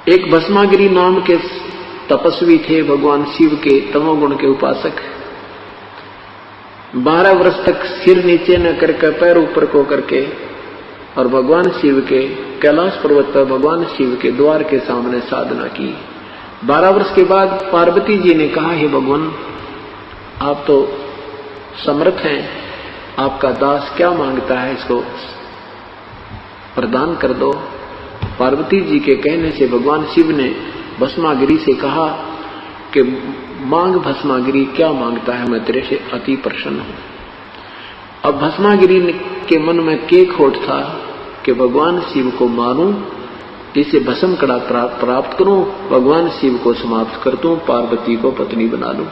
एक भस्मागिरी नाम के तपस्वी थे, भगवान शिव के तमोगुण के उपासक। 12 वर्ष तक सिर नीचे न करके पैर ऊपर को करके और भगवान शिव के कैलाश पर्वत पर भगवान शिव के द्वार के सामने साधना की। 12 वर्ष के बाद पार्वती जी ने कहा, हे भगवान, आप तो समर्थ हैं, आपका दास क्या मांगता है, इसको प्रदान कर दो। पार्वती जी के कहने से भगवान शिव ने भस्मागिरी से कहा कि मांग भस्मागिरी, क्या मांगता है, मैं तेरे से अति प्रसन्न हूं। अब भस्मागिरी के मन में के खोट था कि भगवान शिव को मारूं, इसे भस्म कड़ा प्राप्त करूं, भगवान शिव को समाप्त कर दूं, पार्वती को पत्नी बना लूं।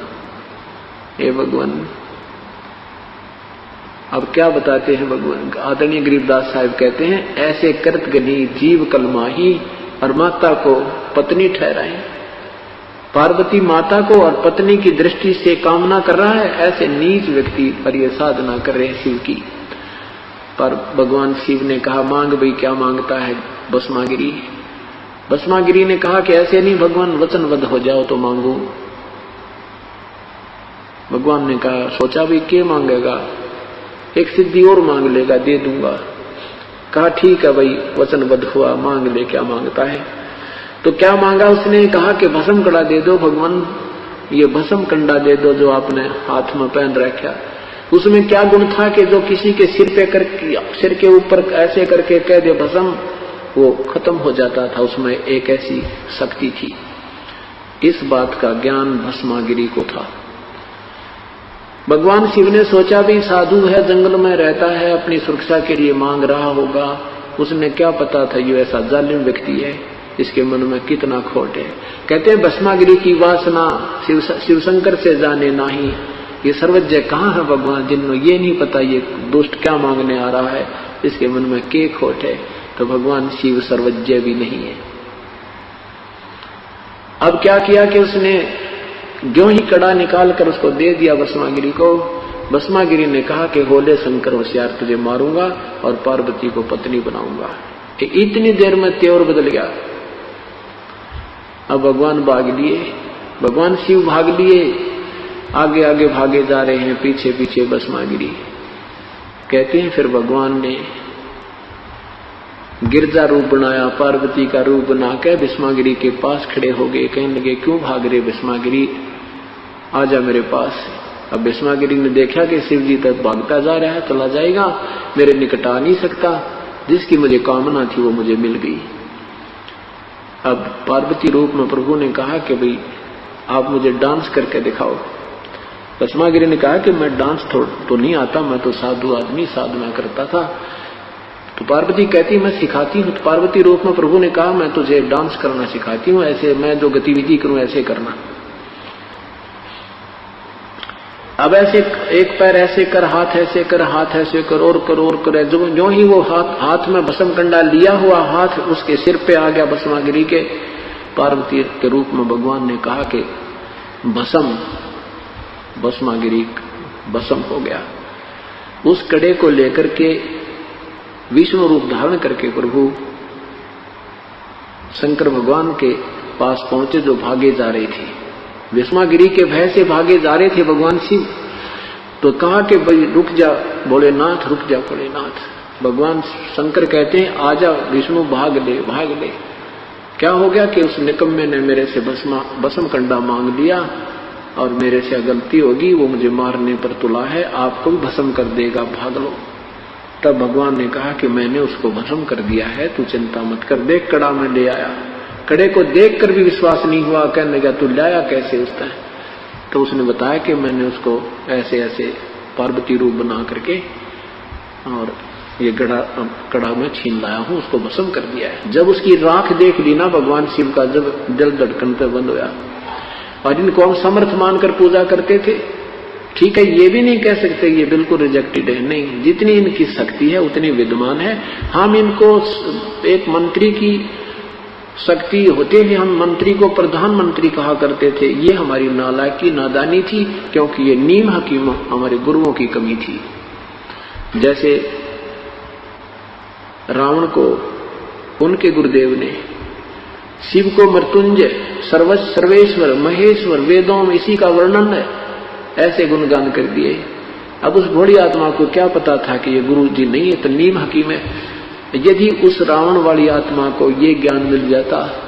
हे भगवान, अब क्या बताते हैं भगवान। आदरणीय गरीबदास साहिब कहते हैं, ऐसे करत गनी जीव कलमाही और माता को पत्नी ठहराए। पार्वती माता को और पत्नी की दृष्टि से कामना कर रहा है, ऐसे नीच व्यक्ति पर यह साधना कर रहे हैं शिव की। पर भगवान शिव ने कहा, मांग भाई, क्या मांगता है भस्मागिरी। भस्मागिरी ने कहा कि ऐसे नहीं भगवान, वचनबद्ध हो जाओ तो मांगू। भगवान ने कहा, सोचा भी क्या मांगेगा, एक सिद्धि और मांग लेगा, दे दूंगा। कहा ठीक है भाई, वचनबद्ध हुआ, मांग ले, क्या मांगता है। तो क्या मांगा उसने, कहा कि भस्म कड़ा दे दो भगवान, ये भस्म कंडा दे दो जो आपने हाथ में पहन रखा। उसमें क्या गुण था कि जो किसी के सिर पे सिर के ऊपर ऐसे करके कह दे भस्म, वो खत्म हो जाता था, उसमें एक ऐसी शक्ति थी। इस बात का ज्ञान भस्मागिरी को था। भगवान शिव ने सोचा भी साधु है, जंगल में रहता है, अपनी सुरक्षा के लिए मांग रहा होगा, उसने क्या पता था ये ऐसा जालिम व्यक्ति है, इसके मन में कितना खोट है। कहते हैं भस्मागिरी की वासना शिव शंकर से जाने नहीं। ये सर्वज्ञ कहाँ है भगवान, जिन्हों ये नहीं पता ये दुष्ट क्या मांगने आ रहा है, इसके मन में के खोट है। तो भगवान शिव सर्वज्ञ भी नहीं है। अब क्या किया कि उसने ज्यों ही कड़ा निकाल कर उसको दे दिया भस्मागिरी को। भस्मागिरी ने कहा कि होले शंकर होशियार, तुझे मारूंगा और पार्वती को पत्नी बनाऊंगा। इतनी देर में त्योर बदल गया। अब भगवान भाग लिए, भगवान शिव भाग लिए, आगे आगे भागे जा रहे हैं, पीछे पीछे भस्मागिरी। कहते हैं फिर भगवान ने गिरजा रूप बनाया, पार्वती का रूप बना के भस्मागिरी के पास खड़े हो गए। कहने लगे, क्यों भाग रहे भस्मागिरी, आजा मेरे पास। अब भस्मागिरी ने देखा कि शिव जी तक भागता जा रहा है, चला जाएगा, मेरे निकट आ नहीं सकता, जिसकी मुझे कामना थी वो मुझे मिल गई। अब पार्वती रूप में प्रभु ने कहा कि भाई आप मुझे डांस करके दिखाओ। भस्मागिरी ने कहा कि मैं डांस तो नहीं आता, मैं तो साधु आदमी, साधना करता था। तो पार्वती कहती मैं सिखाती हूँ। तो पार्वती रूप में प्रभु ने कहा मैं तुझे डांस करना सिखाती हूँ, ऐसे मैं जो गतिविधि करूं ऐसे करना। अब ऐसे एक पैर ऐसे कर, हाथ ऐसे कर, हाथ ऐसे कर, और कर और कर। जो ही वो हाथ में भस्म कंडा लिया हुआ हाथ उसके सिर पे आ गया भस्मागिरी के। पार्वती के रूप में भगवान ने कहा कि भस्मागिरी भस्म हो गया। उस कड़े को लेकर के विष्णु रूप धारण करके प्रभु शंकर भगवान के पास पहुंचे, जो भागे जा रहे थे। भस्मागिरी के भय से भागे जा रहे थे भगवान शिव। तो कहा कि भाई रुक जा भोलेनाथ, रुक जा भोलेनाथ। भगवान शंकर कहते हैं आजा विष्णु, भाग ले भाग ले। क्या हो गया कि उस निकम्मे ने मेरे से भस्म कंडा मांग लिया और मेरे से गलती होगी, वो मुझे मारने पर तुला है, आपको भी भस्म कर देगा, भाग लो। तब भगवान ने कहा कि मैंने उसको भस्म कर दिया है, तू चिंता मत कर। देख कड़ा में ले आया। कड़े को देखकर भी विश्वास नहीं हुआ, कहने लगा तू लाया कैसे उसका। तो उसने बताया कि मैंने उसको ऐसे ऐसे पार्वती रूप बना करके और ये कड़ा में छीन लाया हूं, उसको भस्म कर दिया है। जब उसकी राख देख ली ना भगवान शिव का, जब दिल धड़कन पे बंद होया। और इनको हम समर्थ मानकर पूजा करते थे। ठीक है, ये भी नहीं कह सकते ये बिल्कुल रिजेक्टेड है, नहीं, जितनी इनकी शक्ति है उतनी विद्यमान है। हम इनको एक मंत्री की शक्ति होते हुए हम मंत्री को प्रधानमंत्री कहा करते थे। ये हमारी नालायकी नादानी थी, क्योंकि ये नीम हकीम हमारे गुरुओं की कमी थी। जैसे रावण को उनके गुरुदेव ने शिव को मृत्युंजय, सर्वेश्वर, महेश्वर, वेदों में इसी का वर्णन है, ऐसे गुणगान कर दिए। अब उस भोली आत्मा को क्या पता था कि ये गुरु जी नहीं है, तो नीम हकीम है। यदि उस रावण वाली आत्मा को ये ज्ञान मिल जाता